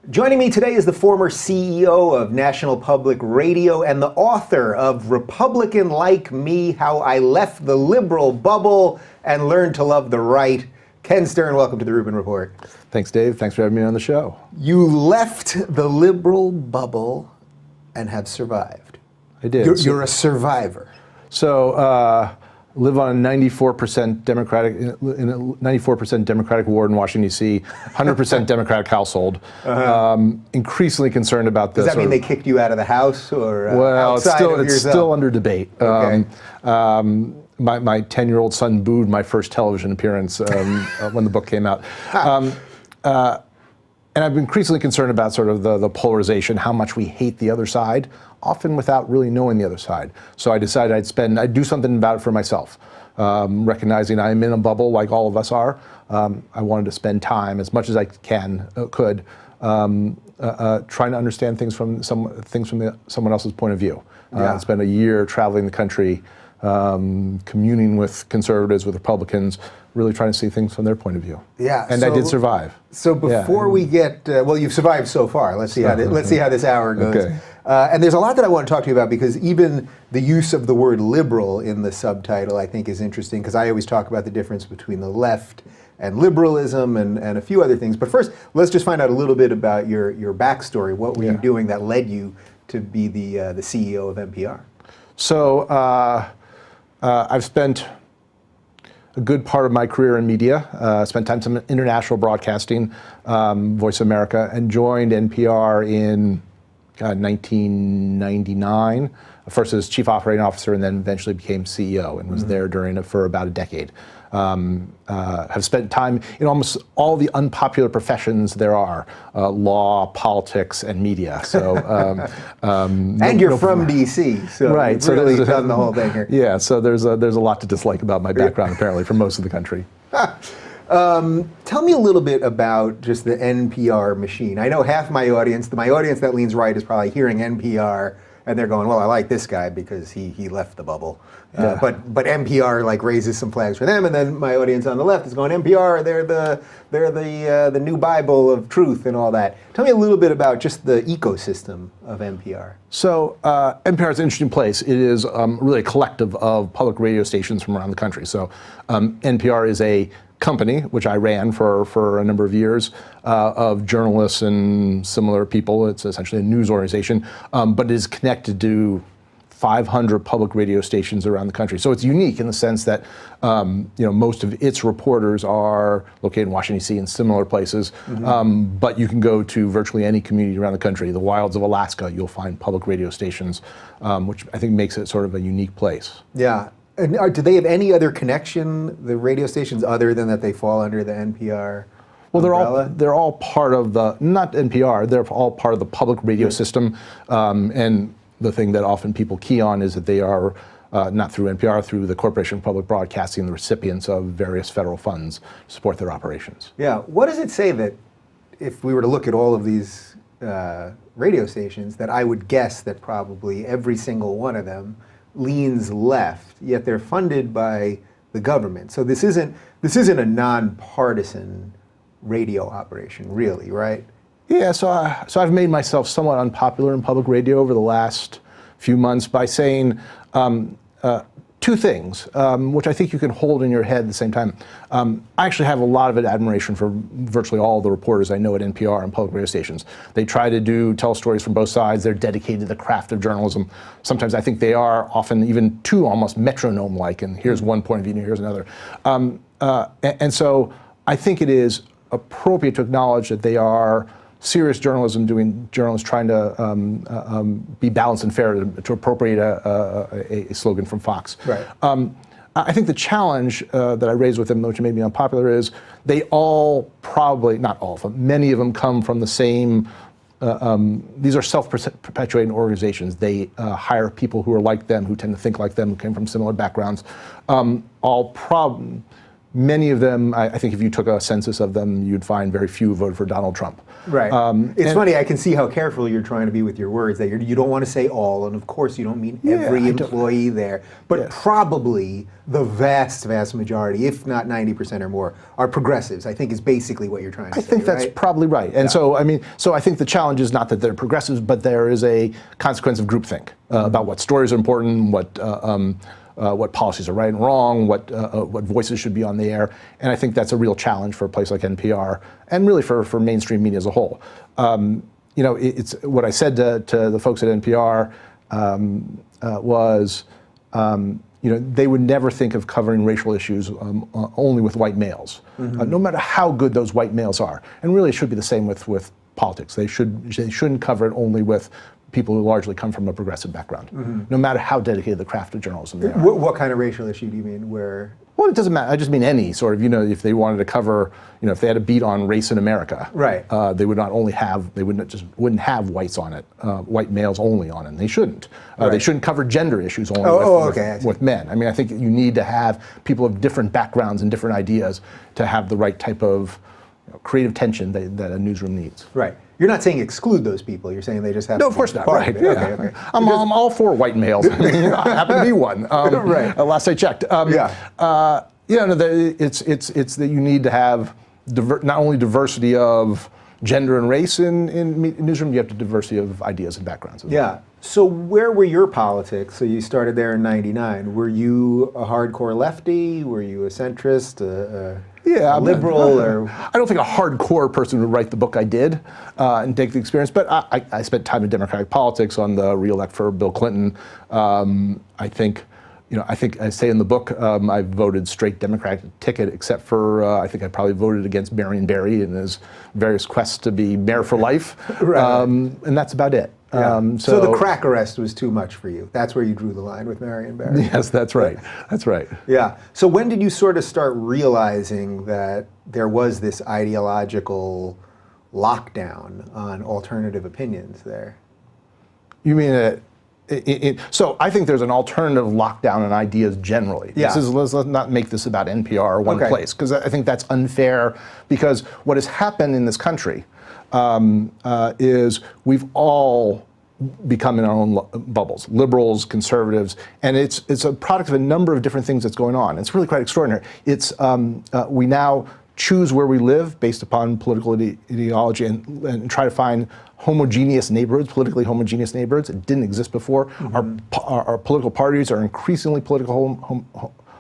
Joining me today is the former CEO of National Public Radio and the author of Republican Like Me, How I Left the Liberal Bubble and Learned to Love the Right. Ken Stern, welcome to the Rubin Report. Thanks, Dave. Thanks for having me on the show. You left the liberal bubble and have survived. I did. You're a survivor. So, live on a 94% Democratic, in a 94% Democratic ward in Washington, D.C., 100% Democratic household. Increasingly concerned about this. Does that mean they kicked you out of the house or well, outside of it's still under debate. Okay. My 10-year-old son booed my first television appearance when the book came out. And I've been increasingly concerned about sort of the polarization, how much we hate the other side, often without really knowing the other side. So I decided I'd do something about it for myself. Recognizing I'm in a bubble like all of us are, I wanted to spend time as much as I could trying to understand things from someone else's point of view. I spent a year traveling the country, communing with conservatives, with Republicans, really trying to see things from their point of view. Yeah, and I did survive. So before we get, well, you've survived so far. Let's see how this hour goes. Okay. And there's a lot that I want to talk to you about because even the use of the word liberal in the subtitle I think is interesting because I always talk about the difference between the left and liberalism and a few other things. But first, let's just find out a little bit about your backstory. What were you doing that led you to be the CEO of NPR? So I've spent a good part of my career in media, spent time in international broadcasting, Voice of America, and joined NPR in 1999, first as chief operating officer and then eventually became CEO and was there for about a decade. Have spent time in almost all the unpopular professions there are, law, politics, and media. So, and you're from DC, so right, you've so really done the whole thing here. Yeah, so there's a lot to dislike about my background apparently for most of the country. Tell me a little bit about just the NPR machine. I know half my audience that leans right is probably hearing NPR and they're going, well, I like this guy because he left the bubble. But NPR like raises some flags for them, and then my audience on the left is going, NPR, they're the new Bible of truth and all that. Tell me a little bit about just the ecosystem of NPR. So NPR is an interesting place. It is really a collective of public radio stations from around the country. So NPR is a company, which I ran for a number of years, of journalists and similar people. It's essentially a news organization, but it is connected to 500 public radio stations around the country. So it's unique in the sense that most of its reporters are located in Washington, D.C. and similar places, but you can go to virtually any community around the country. The wilds of Alaska, you'll find public radio stations, which I think makes it sort of a unique place. Yeah. And do they have any other connection, the radio stations, other than that they fall under the NPR umbrella? They're all part of the, not NPR, they're all part of the public radio system. And the thing that often people key on is that they are not through NPR, through the Corporation for Public Broadcasting, the recipients of various federal funds to support their operations. Yeah. What does it say that if we were to look at all of these radio stations, that I would guess that probably every single one of them leans left, yet they're funded by the government. So this isn't a nonpartisan radio operation, really, right? Yeah, so I've made myself somewhat unpopular in public radio over the last few months by saying two things, which I think you can hold in your head at the same time. I actually have a lot of admiration for virtually all the reporters I know at NPR and public radio stations. They try to tell stories from both sides. They're dedicated to the craft of journalism. Sometimes I think they are often even too almost metronome-like, and here's one point of view and here's another. And so I think it is appropriate to acknowledge that they are serious journalists trying to be balanced and fair, to appropriate a slogan from Fox. Right. I think the challenge that I raised with them, which made me unpopular, is they all probably, not all of them, many of them come from the same, these are self-perpetuating organizations. They hire people who are like them, who tend to think like them, who came from similar backgrounds, Many of them, I think if you took a census of them, you'd find very few voted for Donald Trump. Right. It's funny, I can see how careful you're trying to be with your words, that you don't want to say all, and of course you don't mean every employee there, but probably the vast, vast majority, if not 90% or more, are progressives, I think is basically what you're trying to say, I think that's probably right. And so, I mean, so I think the challenge is not that they're progressives, but there is a consequence of groupthink about what stories are important, what policies are right and wrong, what voices should be on the air, and I think that's a real challenge for a place like NPR, and really for mainstream media as a whole. You know, it's what I said to the folks at NPR was, you know, they would never think of covering racial issues only with white males, no matter how good those white males are, and really it should be the same with politics. They shouldn't cover it only with people who largely come from a progressive background, no matter how dedicated the craft of journalism they are. What kind of racial issue do you mean? Where? Well, it doesn't matter. I just mean any sort of, you know, if they wanted to cover, you know, if they had a beat on race in America, right? They would not only have, they wouldn't have whites on it, white males only on it. And they shouldn't. They shouldn't cover gender issues only with men. I mean, I think you need to have people of different backgrounds and different ideas to have the right type of creative tension that a newsroom needs. Right. You're not saying exclude those people. You're saying they just have. No, to of course not. Part Right. of it. Okay. I'm all for white males. I mean, I happen to be one. Right. Last I checked. It's that you need to have not only diversity of gender and race in newsroom, you have to diversity of ideas and backgrounds. Yeah. So where were your politics? So you started there in '99. Were you a hardcore lefty? Were you a centrist? A liberal? Or I don't think a hardcore person would write the book I did and take the experience, but I spent time in Democratic politics on the re-elect for Bill Clinton. I think I say in the book, I voted straight Democratic ticket, except for I think I probably voted against Marion Barry in his various quests to be mayor for life, and that's about it. Yeah. So the crack arrest was too much for you. That's where you drew the line with Marion Barry. Yes, that's right. That's right. Yeah. So when did you sort of start realizing that there was this ideological lockdown on alternative opinions there? You mean so I think there's an alternative lockdown on ideas generally. Yeah. Let's not make this about NPR or one place, because I think that's unfair, because what has happened in this country is we've all become in our own bubbles, liberals, conservatives, and it's a product of a number of different things that's going on. It's really quite extraordinary. It's we now choose where we live based upon political ideology and try to find homogeneous neighborhoods, politically homogeneous neighborhoods. It didn't exist before. Our political parties are increasingly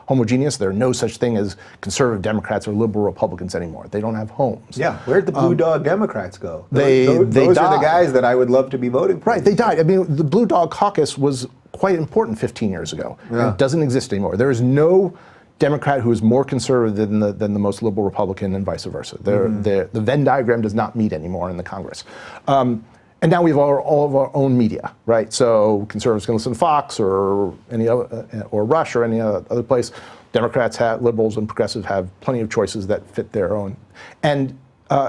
homogeneous. There are no such thing as conservative Democrats or liberal Republicans anymore. They don't have homes. Yeah, where'd the Blue Dog Democrats go? Those are the died. guys that I would love to be voting for. Right, they died. I mean, the Blue Dog Caucus was quite important 15 years ago. Yeah. It doesn't exist anymore. There is no Democrat who is more conservative than the most liberal Republican, and vice versa. The Venn diagram does not meet anymore in the Congress. And now we have all of our own media, right? So conservatives can listen to Fox or any other, or Rush or any other place. Democrats have, liberals and progressives have plenty of choices that fit their own. And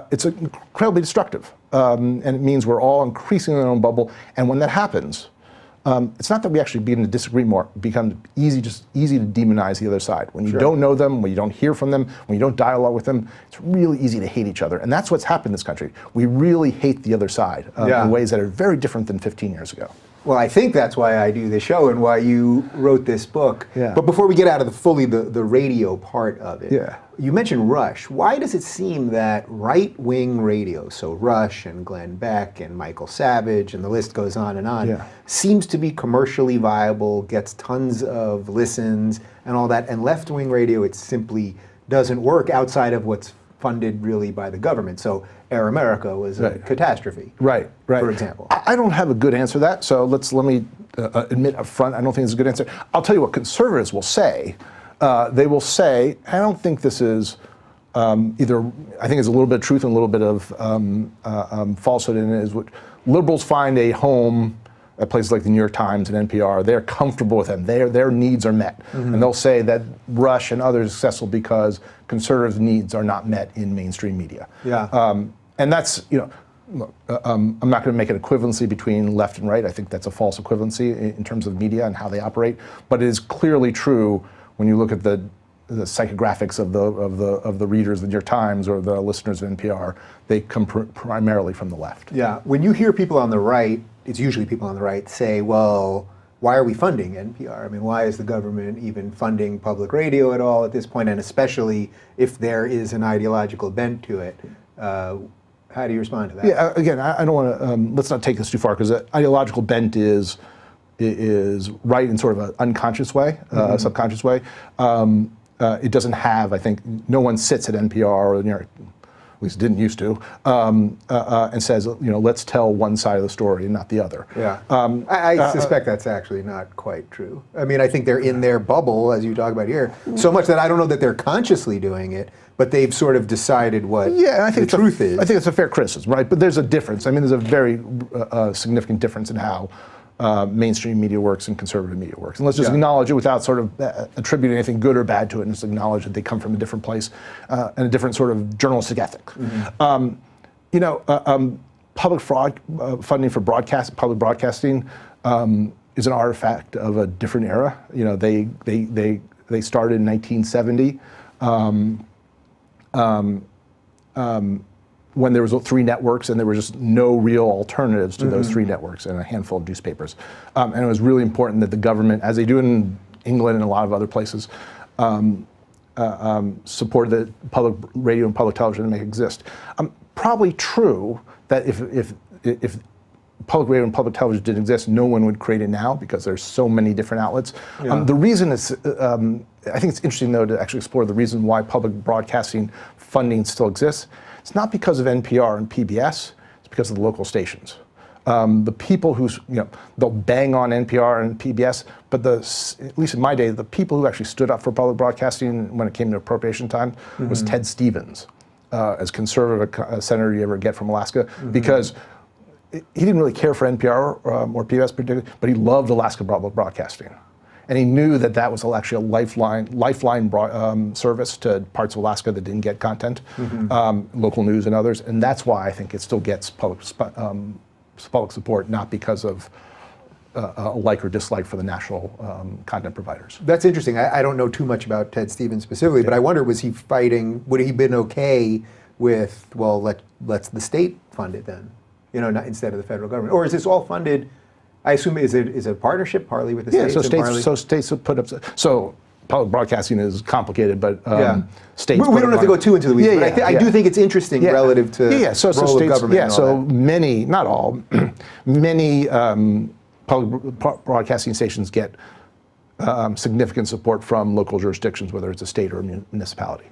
it's incredibly destructive. And it means we're all increasingly in our own bubble. And when that happens, it's not that we actually begin to disagree more. It becomes easy to demonize the other side. When you don't know them, when you don't hear from them, when you don't dialogue with them, it's really easy to hate each other. And that's what's happened in this country. We really hate the other side in ways that are very different than 15 years ago. Well, I think that's why I do the show and why you wrote this book. Yeah. But before we get out of the radio part of it, you mentioned Rush. Why does it seem that right-wing radio, so Rush and Glenn Beck and Michael Savage and the list goes on and on, seems to be commercially viable, gets tons of listens and all that, and left-wing radio, it simply doesn't work outside of what's funded really by the government. So Air America was a catastrophe, right, for example. I don't have a good answer to that, so let me admit up front, I don't think it's a good answer. I'll tell you what conservatives will say. They will say, I don't think this is either, I think it's a little bit of truth and a little bit of falsehood in it, is what liberals find a home at places like the New York Times and NPR. They're comfortable with them. Their needs are met. And they'll say that Rush and others are successful because conservatives' needs are not met in mainstream media. And that's, look, I'm not going to make an equivalency between left and right. I think that's a false equivalency in terms of media and how they operate. But it is clearly true when you look at the the psychographics of the readers of the New York Times or the listeners of NPR, they come primarily from the left. Yeah, when you hear people on the right, it's usually people on the right say, well, why are we funding NPR? I mean, why is the government even funding public radio at all at this point, and especially if there is an ideological bent to it? How do you respond to that? Yeah, again, I don't want to, let's not take this too far, because ideological bent is right in sort of an unconscious way, a subconscious way. It doesn't have, I think, no one sits at NPR or New York, at least didn't used to, and says, let's tell one side of the story and not the other. Yeah, I suspect that's actually not quite true. I mean, I think they're in their bubble, as you talk about here, so much that I don't know that they're consciously doing it, but they've sort of decided what I think the truth is. I think it's a fair criticism, right? But there's a difference. I mean, there's a very significant difference in how mainstream media works and conservative media works. And let's just acknowledge it without sort of attributing anything good or bad to it, and just acknowledge that they come from a different place and a different sort of journalistic ethic. Public fraud funding for public broadcasting is an artifact of a different era. They started in 1970. When there was 3 networks and there were just no real alternatives to those 3 networks and a handful of newspapers. And it was really important that the government, as they do in England and a lot of other places, supported the public radio and public television to make it exist. Probably true that if public radio and public television didn't exist, no one would create it now because there's so many different outlets. The reason is, I think it's interesting though to actually explore the reason why public broadcasting funding still exists. It's not because of NPR and PBS, it's because of the local stations. The people who, they'll bang on NPR and PBS, but at least in my day, the people who actually stood up for public broadcasting when it came to appropriation time was Ted Stevens, as conservative a senator you ever get from Alaska, because he didn't really care for NPR or PBS particularly, but he loved Alaska public broadcasting. And he knew that that was actually a lifeline service to parts of Alaska that didn't get content, local news and others. And that's why I think it still gets public support, not because of a like or dislike for the national content providers. That's interesting. I don't know too much about Ted Stevens specifically, but I wonder, would he been okay with, well, let's the state fund it then, instead of the federal government? Or is this all funded? I assume is it a partnership partly with the states? So states have put up. So public broadcasting is complicated, but states. We don't have to go too into the weeds, but I do think it's interesting relative to role of government. So many, not all, many public broadcasting stations get significant support from local jurisdictions, whether it's a state or a municipality.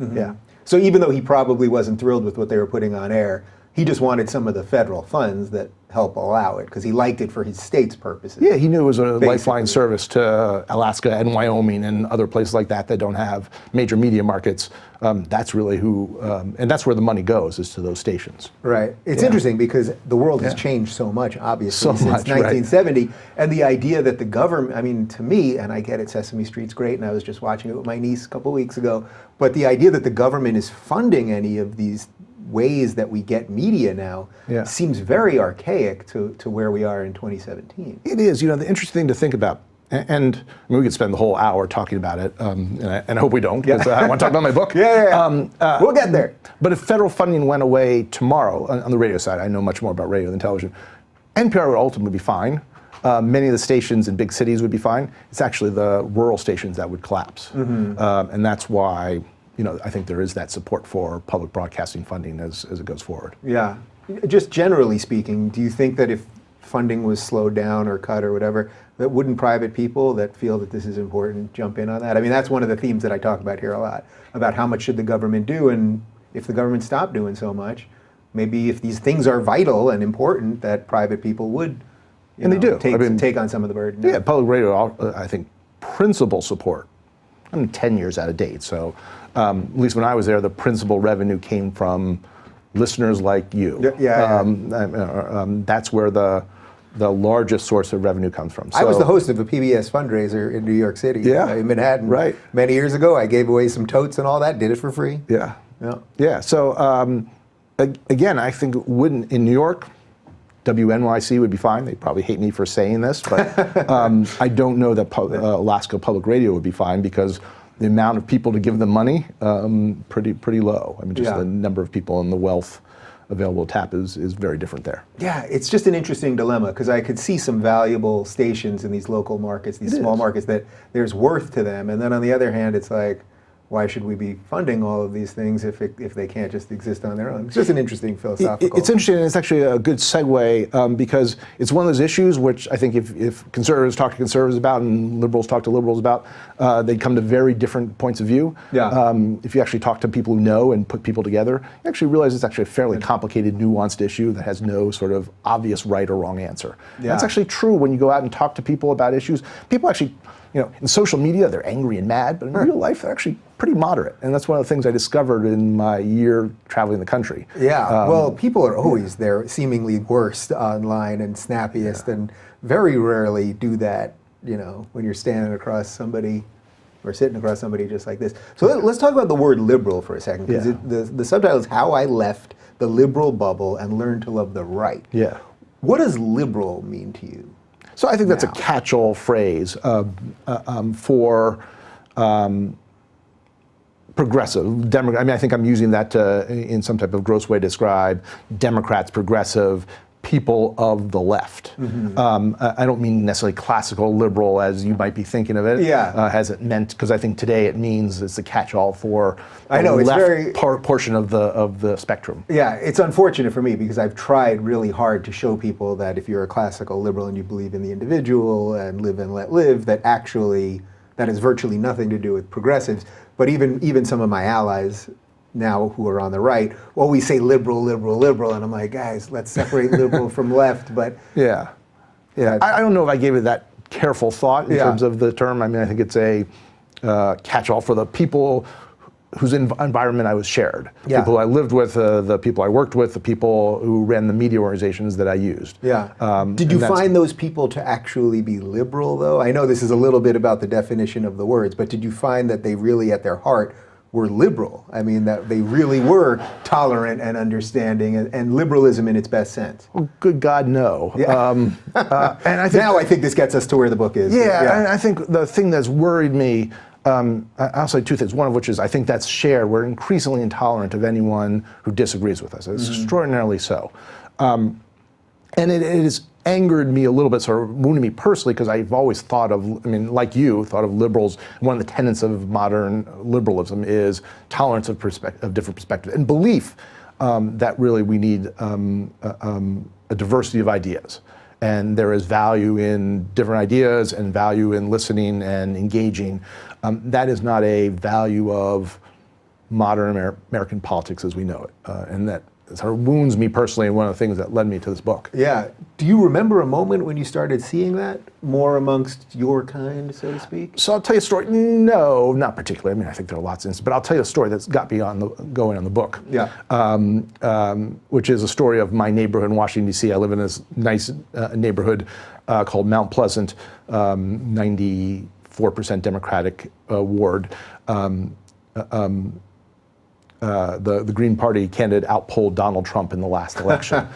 So even though he probably wasn't thrilled with what they were putting on air, he just wanted some of the federal funds that help allow it because he liked it for his state's purposes. Yeah, he knew it was a lifeline service to Alaska and Wyoming and other places like that that don't have major media markets. That's really who, and that's where the money goes, is to those stations. Right. It's interesting because the world has changed so much, obviously, since 1970. And the idea that the government, I mean, to me, and I get it, Sesame Street's great, and I was just watching it with my niece a couple weeks ago, but the idea that the government is funding any of these ways that we get media now seems very archaic to where we are in 2017. It is. The interesting thing to think about, and I mean, we could spend the whole hour talking about it, and I hope we don't, because I want to talk about my book. We'll get there. But if federal funding went away tomorrow, on the radio side, I know much more about radio than television, NPR would ultimately be fine. Many of the stations in big cities would be fine. It's actually the rural stations that would collapse. And that's why I think there is that support for public broadcasting funding as it goes forward. Yeah. Just generally speaking, do you think that if funding was slowed down or cut or whatever, that wouldn't private people that feel that this is important jump in on that? I mean, that's one of the themes that I talk about here a lot, about how much should the government do, and if the government stopped doing so much, maybe if these things are vital and important, that private people would take on some of the burden. Yeah, public radio, I think, principal support. I'm 10 years out of date, so at least when I was there, the principal revenue came from listeners like you. That's where the largest source of revenue comes from. So, I was the host of a PBS fundraiser in New York City, in Manhattan, many years ago. I gave away some totes and all that, did it for free. So again, I think in New York, WNYC would be fine. They'd probably hate me for saying this, but I don't know that Alaska Public Radio would be fine because the amount of people to give them money, pretty low. I mean, just the number of people and the wealth available to tap is very different there. Yeah, it's just an interesting dilemma because I could see some valuable stations in these local markets, these small markets that there's worth to them, and then on the other hand, it's like, why should we be funding all of these things if they can't just exist on their own? It's just an interesting philosophical. It's interesting, and it's actually a good segue because it's one of those issues which I think if conservatives talk to conservatives about and liberals talk to liberals about, they come to very different points of view. Yeah. If you actually talk to people who know and put people together, you actually realize it's actually a fairly complicated, nuanced issue that has no sort of obvious right or wrong answer. Yeah. That's actually true when you go out and talk to people about issues. People actually, in social media, they're angry and mad, but in real life, they're actually pretty moderate. And that's one of the things I discovered in my year traveling the country. Yeah, well, people are always their seemingly worst online and snappiest, and very rarely do that, when you're standing across somebody or sitting across somebody just like this. So let's talk about the word liberal for a second, because the subtitle is How I Left the Liberal Bubble and Learned to Love the Right. Yeah. What does liberal mean to you? So I think that's a catch-all phrase for progressive. I think I'm using that in some type of gross way to describe Democrats, progressive, people of the left. I don't mean necessarily classical liberal as you might be thinking of it. As it meant, because I think today it means it's a catch-all for the left portion of the spectrum. Yeah, it's unfortunate for me because I've tried really hard to show people that if you're a classical liberal and you believe in the individual and live and let live, that actually that has virtually nothing to do with progressives. But even some of my allies now who are on the right always say liberal, liberal, liberal, and I'm like, guys, let's separate liberal from left. But I don't know if I gave it that careful thought in terms of the term. I mean, I think it's a catch-all for the people whose environment I was shared. People I lived with, the people I worked with, the people who ran the media organizations that I used. Did you find those people to actually be liberal, though? I know this is a little bit about the definition of the words, but did you find that they really, at their heart, were liberal? I mean, that they really were tolerant and understanding, and liberalism in its best sense? Well, good God, no. And I think now I think this gets us to where the book is. And I think the thing that's worried me, I'll say two things. One of which is I think that's shared. We're increasingly intolerant of anyone who disagrees with us. It's extraordinarily so. And it has angered me a little bit, sort of wounded me personally, because I've always thought of, like you, thought of liberals, one of the tenets of modern liberalism is tolerance of different perspectives and belief that really we need a diversity of ideas. And there is value in different ideas and value in listening and engaging. That is not a value of modern American politics as we know it. And that sort of wounds me personally, and one of the things that led me to this book. Yeah. Do you remember a moment when you started seeing that more amongst your kind, so to speak? So I'll tell you a story. No, not particularly. I mean, I think there are lots of instances, but I'll tell you a story that's got me going on the book. Which is a story of my neighborhood in Washington, D.C. I live in this nice neighborhood called Mount Pleasant, 94% Democratic ward. The Green Party candidate outpolled Donald Trump in the last election.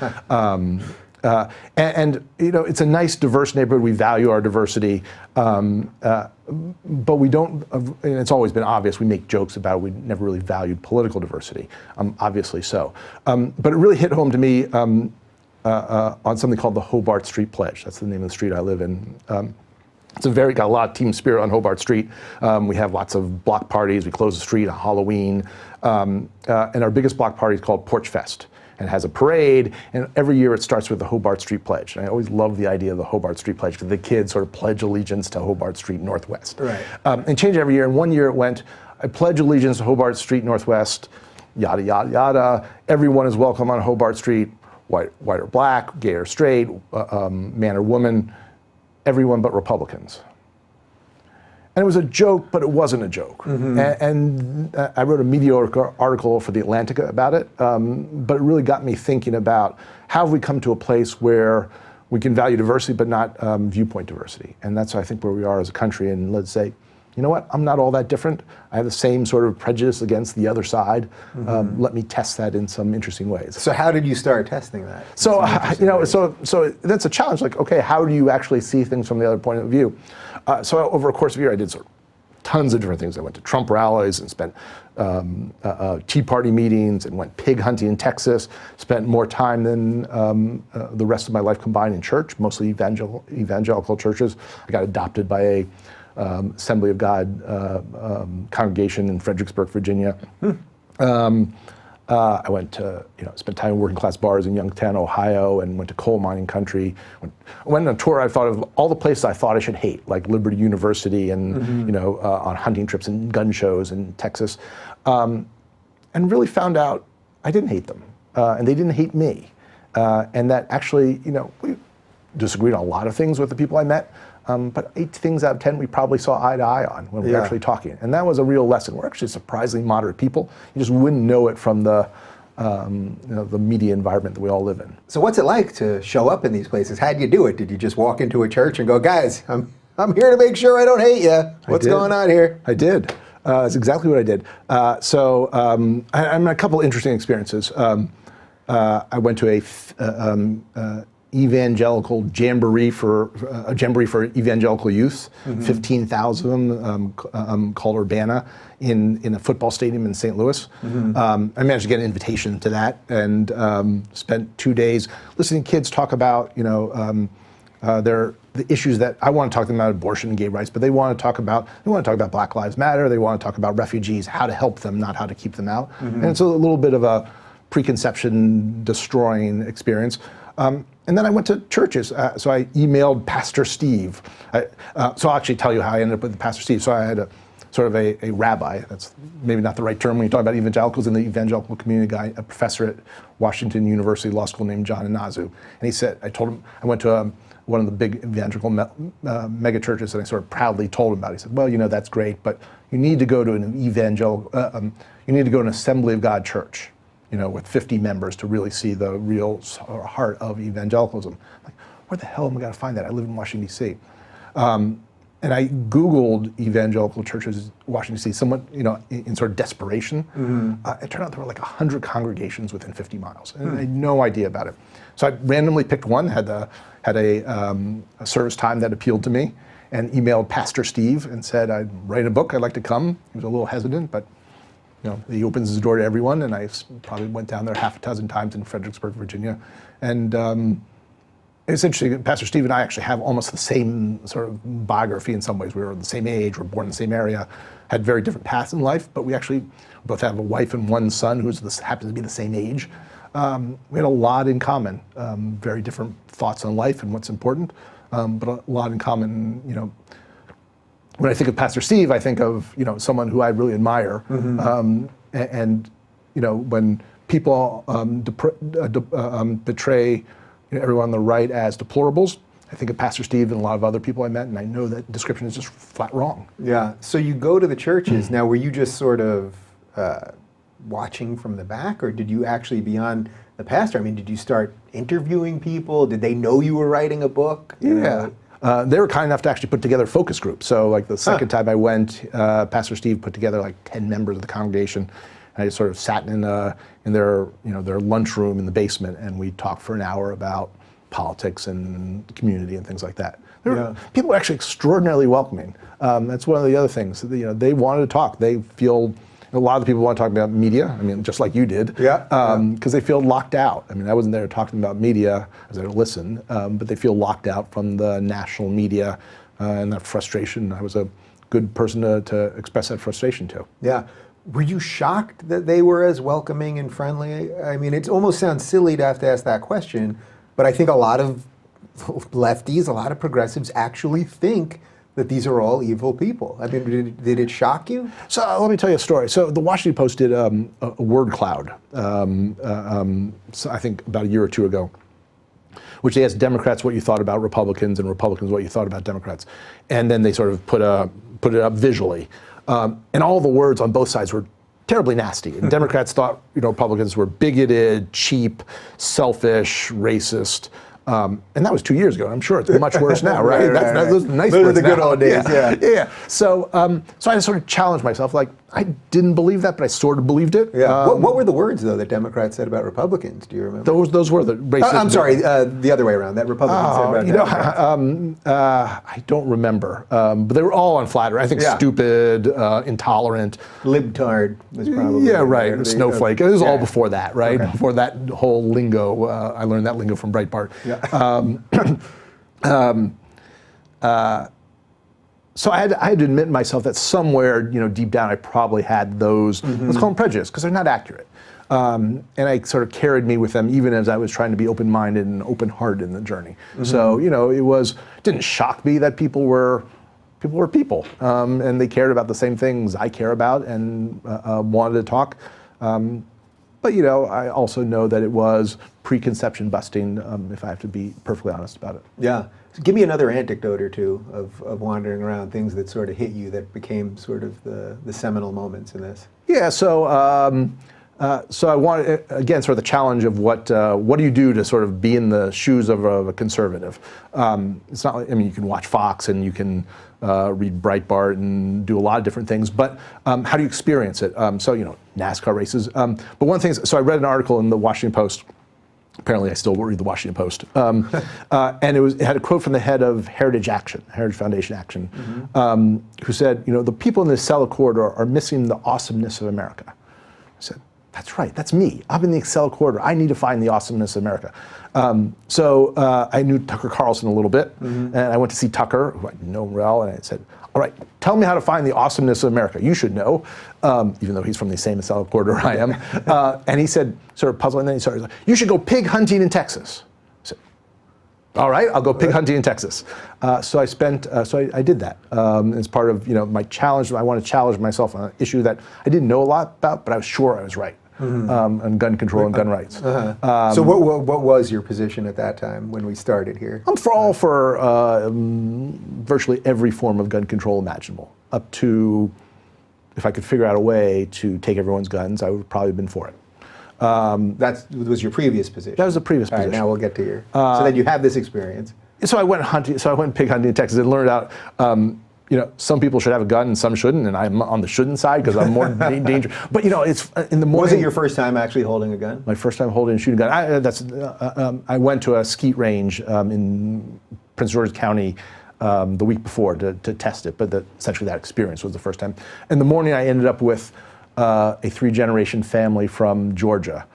It's a nice, diverse neighborhood. We value our diversity, but we don't, and it's always been obvious, we make jokes about it. We never really valued political diversity, obviously so. But it really hit home to me on something called the Hobart Street Pledge. That's the name of the street I live in. It's got a lot of team spirit on Hobart Street. We have lots of block parties. We close the street on Halloween. And our biggest block party is called Porch Fest. And it has a parade, and every year it starts with the Hobart Street Pledge. And I always love the idea of the Hobart Street Pledge because the kids sort of pledge allegiance to Hobart Street Northwest. Right. And change every year. And one year it went, I pledge allegiance to Hobart Street Northwest, yada, yada, yada. Everyone is welcome on Hobart Street, white or black, gay or straight, man or woman, everyone but Republicans. And it was a joke, but it wasn't a joke. And I wrote a mediocre article for The Atlantic about it, but it really got me thinking about how have we come to a place where we can value diversity but not viewpoint diversity. And that's, I think, where we are as a country. And let's say, you know what, I'm not all that different. I have the same sort of prejudice against the other side. Let me test that in some interesting ways. So how did you start testing that? So, so that's a challenge. Like, okay, how do you actually see things from the other point of view? So over a course of a year, I did sort of tons of different things. I went to Trump rallies and spent Tea Party meetings and went pig hunting in Texas. Spent more time than the rest of my life combined in church, mostly evangelical churches. I got adopted by a Assembly of God congregation in Fredericksburg, Virginia. I went to, spent time in working class bars in Youngstown, Ohio, and went to coal mining country. Went on a tour. I thought of all the places I thought I should hate, like Liberty University, and on hunting trips and gun shows in Texas, and really found out I didn't hate them, and they didn't hate me, and that actually, we disagreed on a lot of things with the people I met. But 8 things out of 10 we probably saw eye to eye on when we were actually talking. And that was a real lesson. We're actually surprisingly moderate people. You just wouldn't know it from the media environment that we all live in. So what's it like to show up in these places? How'd you do it? Did you just walk into a church and go, guys, I'm here to make sure I don't hate you. What's going on here? I did. That's exactly what I did. I'm a couple interesting experiences. I went to a evangelical jamboree for evangelical youth, 15,000 of them, called Urbana, in a football stadium in St. Louis. I managed to get an invitation to that, and spent 2 days listening to kids talk about the issues that I want to talk to them about, abortion and gay rights, but they want to talk about Black Lives Matter. They want to talk about refugees, how to help them, not how to keep them out. And it's a little bit of a preconception destroying experience. And then I went to churches. So I emailed Pastor Steve. So I'll actually tell you how I ended up with Pastor Steve. So I had a rabbi, that's maybe not the right term when you talk about evangelicals, in the evangelical community guy, a professor at Washington University Law School named John Inazu. And he said, I told him, I went to one of the big evangelical mega churches, and I sort of proudly told him about it. He said, well, that's great, but you need to go to an you need to go to an Assembly of God church, with 50 members to really see the real heart of evangelicalism. I'm like, where the hell am I going to find that? I live in Washington, D.C. And I Googled evangelical churches in Washington, D.C., somewhat, in sort of desperation. It turned out there were like 100 congregations within 50 miles. And I had no idea about it. So I randomly picked one, had a service time that appealed to me, and emailed Pastor Steve and said, I'd write a book, I'd like to come. He was a little hesitant, but he opens his door to everyone, and I probably went down there half a dozen times in Fredericksburg, Virginia. And it's interesting, Pastor Steve and I actually have almost the same sort of biography in some ways. We were the same age, we were born in the same area, had very different paths in life, but we actually both have a wife and one son who happens to be the same age. We had a lot in common, very different thoughts on life and what's important, but a lot in common, When I think of Pastor Steve, I think of someone who I really admire, and when people betray everyone on the right as deplorables, I think of Pastor Steve and a lot of other people I met, and I know that description is just flat wrong. Yeah. So you go to the churches. Now, were you just sort of watching from the back, or did you actually, beyond the pastor, did you start interviewing people? Did they know you were writing a book? Yeah. They were kind enough to actually put together focus groups. So like the second time I went, Pastor Steve put together like 10 members of the congregation. And I just sort of sat in their lunchroom in the basement, and we talked for an hour about politics and the community and things like that. People were actually extraordinarily welcoming. That's one of the other things. They wanted to talk. They feel, a lot of the people want to talk about media, just like you did, because they feel locked out. I wasn't there talking about media, I was there to listen, but they feel locked out from the national media and that frustration. I was a good person to express that frustration to. Yeah. Were you shocked that they were as welcoming and friendly? It almost sounds silly to have to ask that question, but I think a lot of lefties, a lot of progressives actually think that these are all evil people. Did it shock you? So let me tell you a story. So the Washington Post did a word cloud, so I think about a year or two ago, which they asked Democrats what you thought about Republicans and Republicans what you thought about Democrats. And then they sort of put it up visually. And all the words on both sides were terribly nasty. And Democrats thought Republicans were bigoted, cheap, selfish, racist. And that was 2 years ago. I'm sure it's much worse now, right? Those are nice the words good now. old days, yeah. So I sort of challenged myself, like, I didn't believe that, but I sort of believed it. Yeah. What were the words, though, that Democrats said about Republicans? Do you remember? Those were the racist. I'm sorry, the other way around. That Republicans said about Democrats. I don't remember, but they were all unflattering. I think stupid, intolerant. Libtard was probably. Yeah, right. Snowflake. It was all before that, right? Okay. Before that whole lingo. I learned that lingo from Breitbart. Yeah. So I had to admit to myself that somewhere, deep down, I probably had those, let's call them prejudice, because they're not accurate. And I sort of carried me with them even as I was trying to be open-minded and open-hearted in the journey. So, it didn't shock me that people were people, and they cared about the same things I care about and wanted to talk. But I also know that it was preconception busting, if I have to be perfectly honest about it. Yeah. So give me another anecdote or two of wandering around, things that sort of hit you that became sort of the seminal moments in this. Yeah. So I wanted, again, sort of the challenge of what do you do to sort of be in the shoes of a conservative? It's not like, you can watch Fox and you can read Breitbart and do a lot of different things, but how do you experience it? So, NASCAR races. But one of the things, so I read an article in the Washington Post. Apparently, I still read the Washington Post, and it had a quote from the head of Heritage Foundation Action, who said, the people in the Acela corridor are missing the awesomeness of America. I said, that's right, that's me. I'm in the Acela corridor. I need to find the awesomeness of America. So I knew Tucker Carlson a little bit, and I went to see Tucker, who I know well, and I said, all right, tell me how to find the awesomeness of America. You should know, even though he's from the same Acela corridor I am. And he said, sort of puzzling, and then he started, you should go pig hunting in Texas. I said, all right, I'll go pig hunting in Texas. So I did that as part of my challenge. I want to challenge myself on an issue that I didn't know a lot about, but I was sure I was right. On gun control and gun rights. So what was your position at that time when we started here? I'm all for virtually every form of gun control imaginable, up to if I could figure out a way to take everyone's guns, I would have probably been for it. That was your previous position? That was the previous position. All right, now we'll get to your... so then you have this experience. So I went hunting. So I went pig hunting in Texas and learned out some people should have a gun and some shouldn't, and I'm on the shouldn't side because I'm more dangerous. But it's in the morning. Was it your first time actually holding a gun? My first time holding and shooting a gun. I went to a skeet range in Prince George's County the week before to test it, but essentially that experience was the first time. In the morning, I ended up with a 3-generation family from Georgia.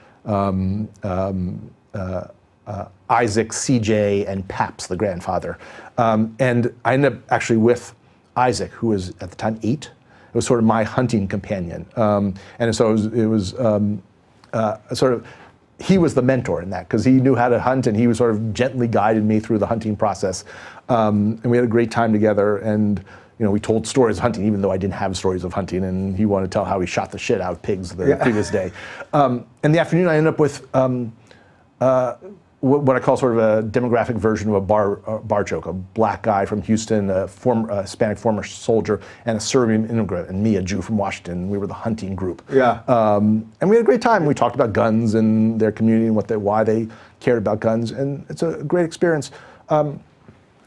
Isaac, CJ, and Paps, the grandfather. And I ended up actually with Isaac, who was at the time 8. It was sort of my hunting companion. And so it was sort of, he was the mentor in that because he knew how to hunt and he was sort of gently guided me through the hunting process. And we had a great time together, and we told stories of hunting even though I didn't have stories of hunting, and he wanted to tell how he shot the shit out of pigs the previous day. In the afternoon I ended up with what I call sort of a demographic version of a bar joke, a black guy from Houston, a Hispanic former soldier, and a Serbian immigrant, and me, a Jew from Washington. We were the hunting group. Yeah. And we had a great time. We talked about guns and their community and why they cared about guns, and it's a great experience. And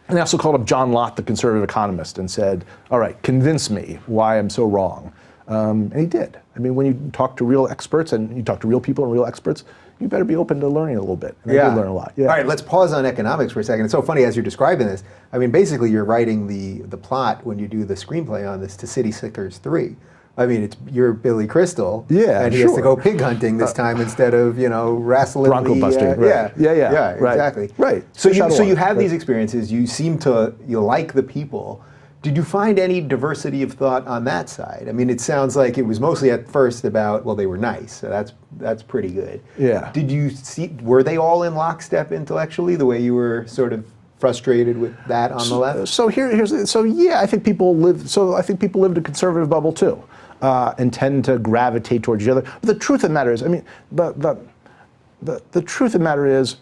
I also called up John Lott, the conservative economist, and said, all right, convince me why I'm so wrong. And he did. I mean, when you talk to real experts and you talk to real people and real experts, you better be open to learning a little bit. And I did learn a lot. Yeah. All right, let's pause on economics for a second. It's so funny as you're describing this. I mean, basically you're writing the plot when you do the screenplay on this to City Slickers 3. I mean, you're Billy Crystal, and he has to go pig hunting this time instead of wrestling. Bronco busting. Right. Yeah, right. Exactly. Right. So you have these experiences. You seem to like the people. Did you find any diversity of thought on that side? I mean, it sounds like it was mostly at first about, well, they were nice, so that's pretty good. Yeah. Did you see, were they all in lockstep intellectually, the way you were sort of frustrated with that on the left? So I think people live in a conservative bubble too, and tend to gravitate towards each other. But the truth of the matter is, I mean, the truth of the matter is,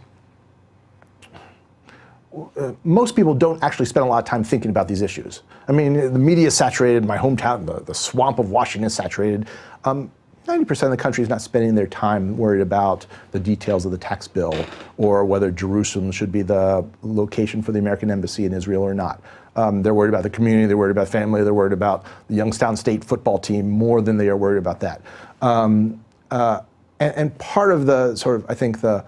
most people don't actually spend a lot of time thinking about these issues. I mean, the media is saturated, my hometown, the swamp of Washington is saturated. 90% of the country is not spending their time worried about the details of the tax bill or whether Jerusalem should be the location for the American embassy in Israel or not. They're worried about the community, they're worried about family, they're worried about the Youngstown State football team more than they are worried about that. And part of the sort of, I think, the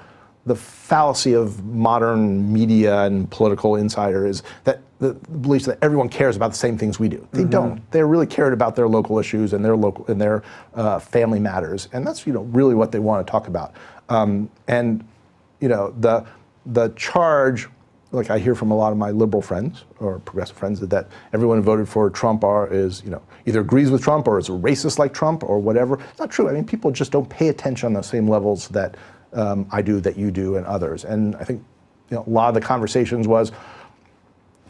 fallacy of modern media and political insider is that the belief that everyone cares about the same things we do. They don't. They're really cared about their local issues and their family matters, and that's really what they want to talk about. And the charge, like I hear from a lot of my liberal friends or progressive friends, that everyone who voted for Trump is either agrees with Trump or is a racist like Trump or whatever. It's not true. I mean, people just don't pay attention on the same levels that I do, that you do, and others. And I think a lot of the conversations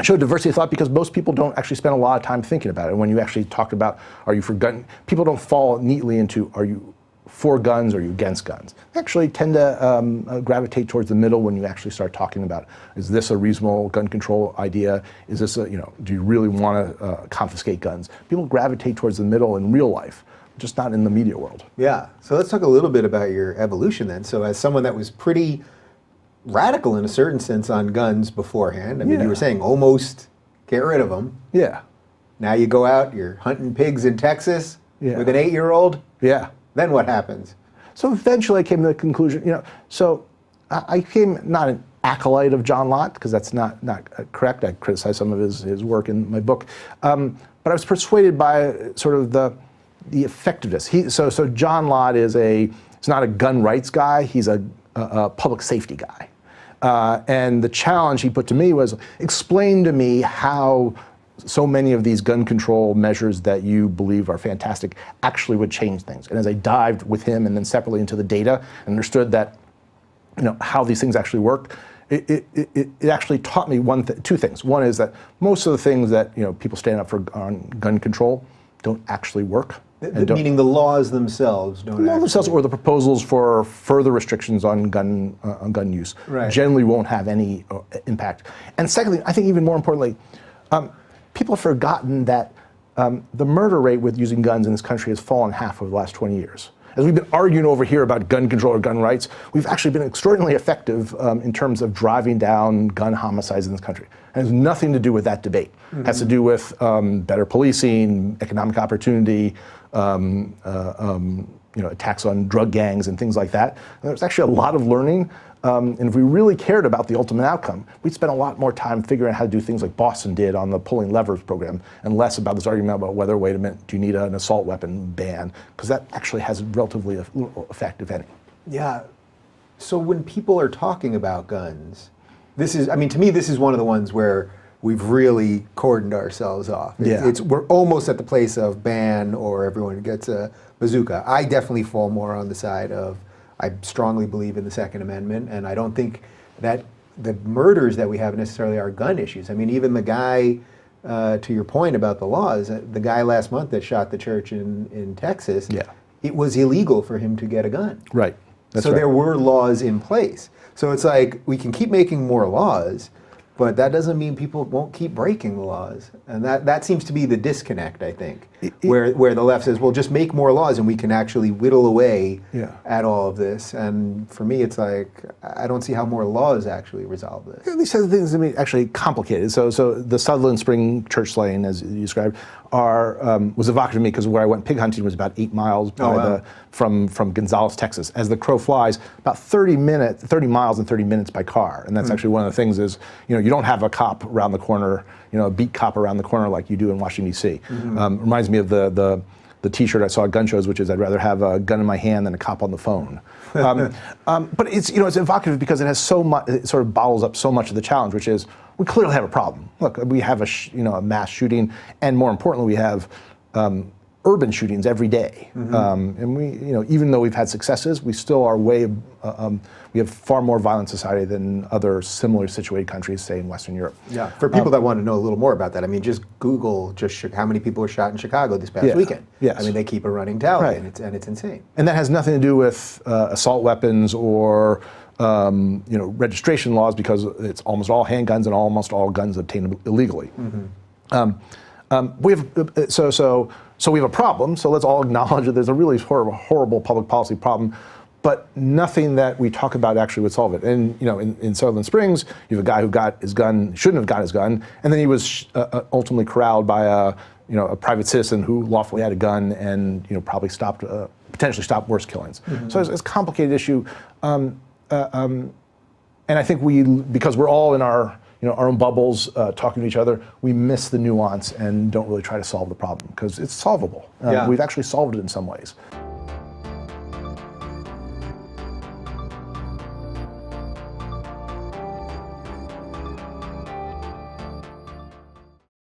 showed diversity of thought because most people don't actually spend a lot of time thinking about it. And when you actually talk about, are you for gun, people don't fall neatly into, are you for guns or are you against guns? They actually tend to gravitate towards the middle when you actually start talking about, is this a reasonable gun control idea? Is this do you really want to confiscate guns? People gravitate towards the middle in real life, just not in the media world. Yeah, so let's talk a little bit about your evolution then. So as someone that was pretty radical in a certain sense on guns beforehand, I mean, you were saying almost get rid of them. Yeah. Now you go out, you're hunting pigs in Texas with an 8-year-old. Yeah. Then what happens? So eventually I came to the conclusion, so I came not an acolyte of John Lott, because that's not correct. I criticize some of his work in my book. But I was persuaded by sort of the effectiveness. So John Lott he's not a gun rights guy, he's a public safety guy. And the challenge he put to me was, explain to me how so many of these gun control measures that you believe are fantastic actually would change things. And as I dived with him and then separately into the data and understood that, how these things actually work, it actually taught me two things. One is that most of the things that people stand up for on gun control don't actually work. Meaning the laws themselves don't. The laws themselves, or the proposals for further restrictions on gun use, generally won't have any impact. And secondly, I think even more importantly, people have forgotten that the murder rate with using guns in this country has fallen half over the last 20 years. As we've been arguing over here about gun control or gun rights, we've actually been extraordinarily effective in terms of driving down gun homicides in this country. It has nothing to do with that debate. It has to do with better policing, economic opportunity, attacks on drug gangs and things like that. And there's actually a lot of learning. And if we really cared about the ultimate outcome, we'd spend a lot more time figuring out how to do things like Boston did on the pulling levers program, and less about this argument about whether, wait a minute, do you need an assault weapon ban? Because that actually has relatively little effect, if any. Yeah. So when people are talking about guns, to me, this is one of the ones where we've really cordoned ourselves off. We're almost at the place of ban or everyone gets a bazooka. I definitely fall more on the side of, I strongly believe in the Second Amendment, and I don't think that the murders that we have necessarily are gun issues. I mean, even the guy, to your point about the laws, the guy last month that shot the church in Texas, it was illegal for him to get a gun. Right. So there were laws in place. So it's like, we can keep making more laws, but that doesn't mean people won't keep breaking the laws. And that seems to be the disconnect, I think, where the left says, well, just make more laws and we can actually whittle away at all of this. And for me, it's like, I don't see how more laws actually resolve this. These other things actually complicated. So the Sutherland Spring church slaying, as you described, was evocative to me because where I went pig hunting was about 8 miles from Gonzales, Texas. As the crow flies, about 30 miles and 30 minutes by car. And that's actually one of the things is, you don't have a cop around the corner, a beat cop around the corner like you do in Washington, D.C. Reminds me of the T-shirt I saw at gun shows, which is, I'd rather have a gun in my hand than a cop on the phone. But it's evocative because it has so much. It sort of bottles up so much of the challenge, which is we clearly have a problem. Look, we have a mass shooting, and more importantly, we have urban shootings every day. And we, even though we've had successes, we still are we have far more violent society than other similarly situated countries, say in Western Europe. Yeah. For people that want to know a little more about that, I mean, just Google how many people were shot in Chicago this past weekend. Yes. I mean, they keep a running tally, and it's insane. And that has nothing to do with assault weapons or registration laws, because it's almost all handguns and almost all guns obtained illegally. So we have a problem. So let's all acknowledge that there's a really horrible public policy problem. but nothing that we talk about actually would solve it. And in Sutherland Springs, you have a guy who got his gun, shouldn't have got his gun, and then he was ultimately corralled by a private citizen who lawfully had a gun and probably potentially stopped worse killings. Mm-hmm. So it's a complicated issue, and I think because we're all in our own bubbles talking to each other, we miss the nuance and don't really try to solve the problem because it's solvable. We've actually solved it in some ways.